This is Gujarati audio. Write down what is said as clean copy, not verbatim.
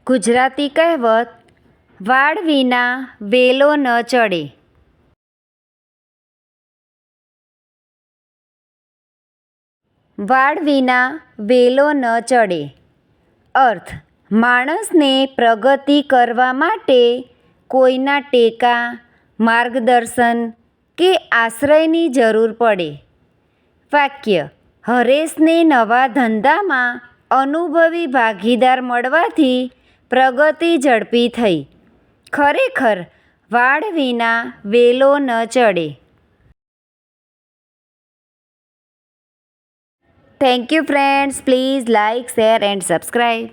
ગુજરાતી કહેવત વાડ વિના વેલો ન ચડે. વાડ વિના વેલો ન ચડે. અર્થ: માણસને પ્રગતિ કરવા માટે કોઈના ટેકા, માર્ગદર્શન કે આશ્રયની જરૂર પડે. વાક્ય: હરેશને નવા ધંધામાં અનુભવી ભાગીદાર મળવાથી પ્રગતિ ઝડપી થઈ. ખરેખર વાડ વિના વેલો ન ચડે. Thank you friends. Please like, share and subscribe.